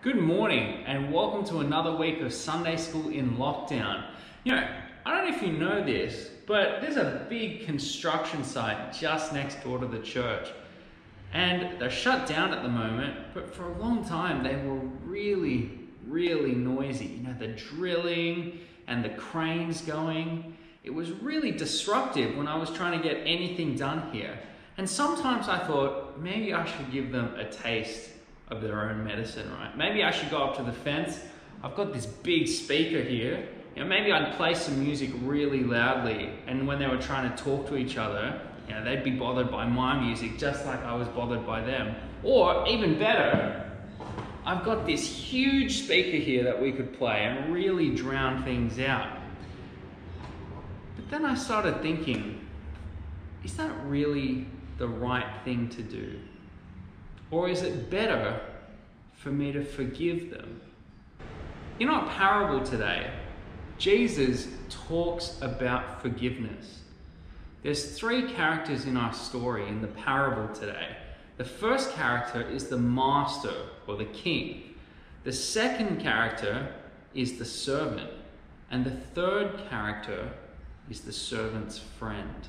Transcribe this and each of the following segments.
Good morning and welcome to another week of Sunday School in lockdown. I don't know if you know this, but there's a big construction site just next door to the church. And they're shut down at the moment, but for a long time they were really noisy. The drilling and the cranes going. It was really disruptive when I was trying to get anything done here. And sometimes I thought, maybe I should give them a taste of their own medicine, right? Maybe I should go up to the fence. I've got this big speaker here. Maybe I'd play some music really loudly, and when they were trying to talk to each other, they'd be bothered by my music just like I was bothered by them. Or even better, I've got this huge speaker here that we could play and really drown things out. But then I started thinking, is that really the right thing to do? Or is it better for me to forgive them? In our parable today, Jesus talks about forgiveness. There's three characters in our story in the parable today. The first character is the master or the king. The second character is the servant. And the third character is the servant's friend.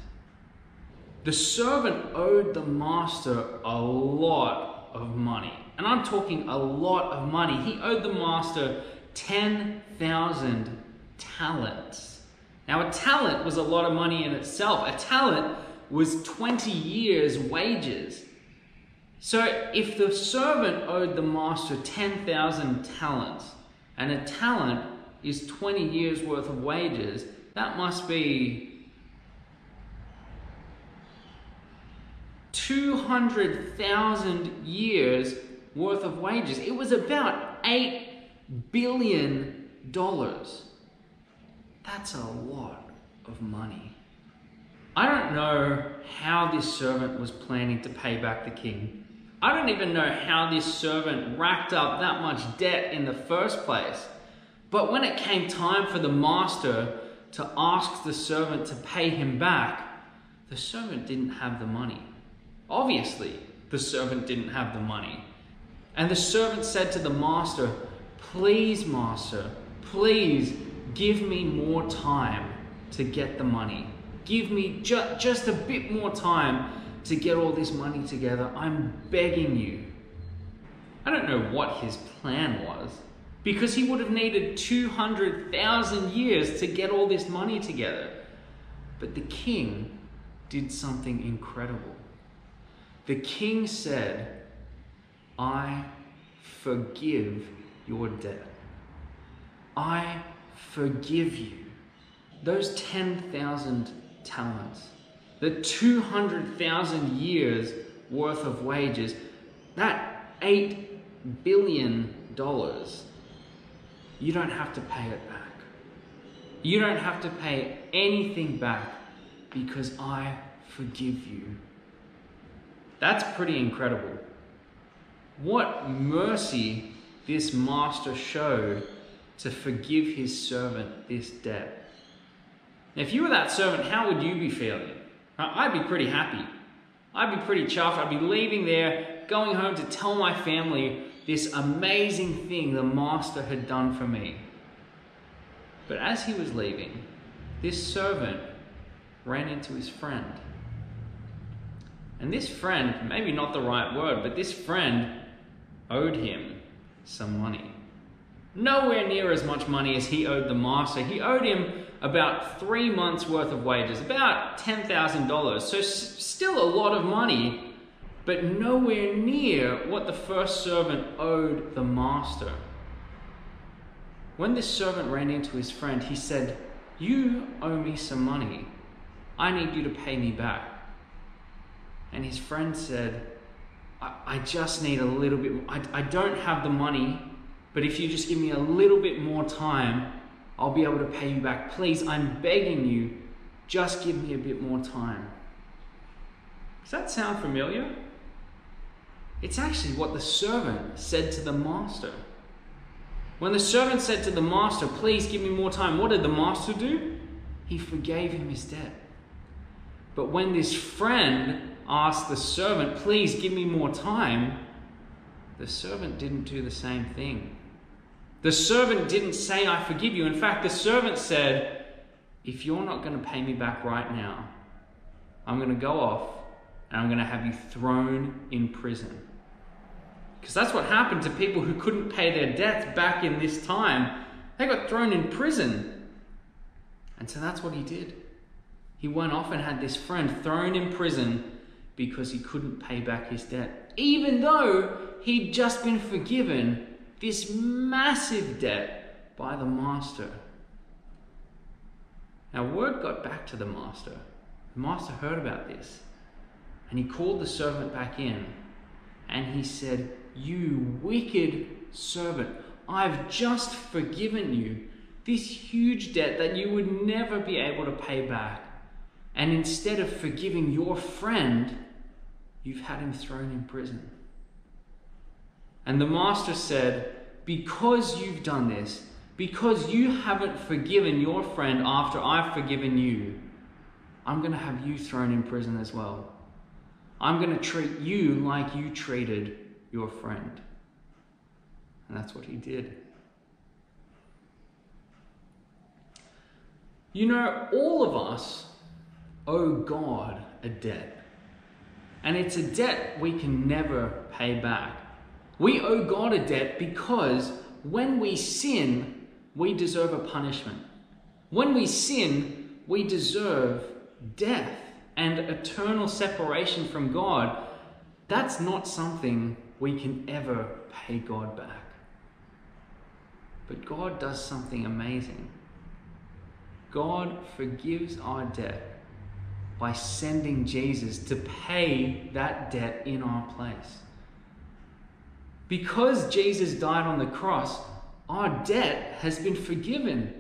The servant owed the master a lot of money. And I'm talking a lot of money. He owed the master 10,000 talents. Now, a talent was a lot of money in itself. A talent was 20 years' wages. So if the servant owed the master 10,000 talents, and a talent is 20 years worth of wages, that must be 200,000 years worth of wages. It was about $8 billion. That's a lot of money. I don't know how this servant was planning to pay back the king. I don't even know how this servant racked up that much debt in the first place. But when it came time for the master to ask the servant to pay him back, the servant didn't have the money. Obviously, the servant didn't have the money. And the servant said to the master, "Please, master, please give me more time to get the money. Give me just a bit more time to get all this money together. I'm begging you." I don't know what his plan was, because he would have needed 200,000 years to get all this money together. But the king did something incredible. The king said, "I forgive your debt. I forgive you." Those 10,000 talents, the 200,000 years worth of wages, that $8 billion, you don't have to pay it back. You don't have to pay anything back because I forgive you. That's pretty incredible. What mercy this master showed to forgive his servant this debt. Now, if you were that servant, how would you be feeling? I'd be pretty happy. I'd be pretty chuffed. I'd be leaving there, going home to tell my family this amazing thing the master had done for me. But as he was leaving, this servant ran into his friend. And this friend, maybe not the right word, but this friend owed him some money. Nowhere near as much money as he owed the master. He owed him about 3 months worth of wages, about $10,000. So still a lot of money, but nowhere near what the first servant owed the master. When this servant ran into his friend, he said, "You owe me some money. I need you to pay me back." And his friend said, I just need a little bit more. I don't have the money, but if you just give me a little bit more time, I'll be able to pay you back. Please, I'm begging you, just give me a bit more time. Does that sound familiar? It's actually what the servant said to the master. When the servant said to the master, "Please give me more time," what did the master do? He forgave him his debt. But when this friend asked the servant, "Please give me more time," the servant didn't do the same thing. The servant didn't say, I forgive you. In fact, the servant said, if you're not going to pay me back right now, I'm going to go off and I'm going to have you thrown in prison. Because that's what happened to people who couldn't pay their debts back in this time. They got thrown in prison. And so that's what he did. He went off and had this friend thrown in prison because he couldn't pay back his debt. Even though he'd just been forgiven this massive debt by the master. Now, word got back to the master. The master heard about this. And he called the servant back in. And he said, you wicked servant, I've just forgiven you this huge debt that you would never be able to pay back. And instead of forgiving your friend, you've had him thrown in prison. And the master said, because you've done this, because you haven't forgiven your friend after I've forgiven you, I'm going to have you thrown in prison as well. I'm going to treat you like you treated your friend. And that's what he did. You know, all of us owe God a debt. And it's a debt we can never pay back. We owe God a debt because when we sin, we deserve a punishment. When we sin, we deserve death and eternal separation from God. That's not something we can ever pay God back. But God does something amazing. God forgives our debt by sending Jesus to pay that debt in our place. Because Jesus died on the cross, our debt has been forgiven.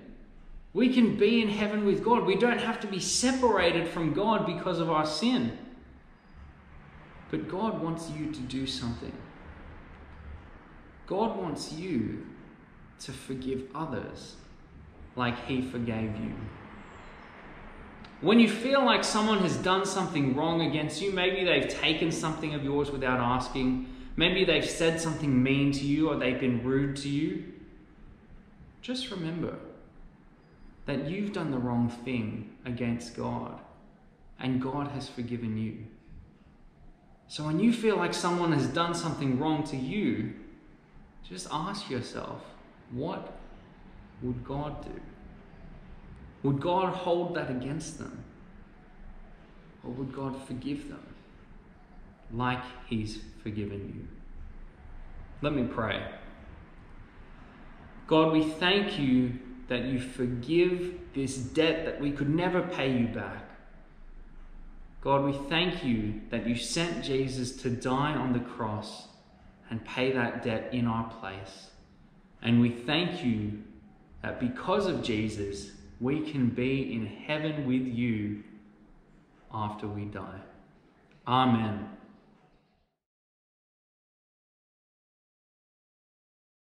We can be in heaven with God. We don't have to be separated from God because of our sin. But God wants you to do something. God wants you to forgive others like he forgave you. When you feel like someone has done something wrong against you, maybe they've taken something of yours without asking, maybe they've said something mean to you or they've been rude to you, just remember that you've done the wrong thing against God and God has forgiven you. So when you feel like someone has done something wrong to you, just ask yourself, what would God do? Would God hold that against them? Or would God forgive them like he's forgiven you? Let me pray. God, we thank you that you forgive this debt that we could never pay you back. God, we thank you that you sent Jesus to die on the cross and pay that debt in our place. And we thank you that because of Jesus, we can be in heaven with you after we die. Amen.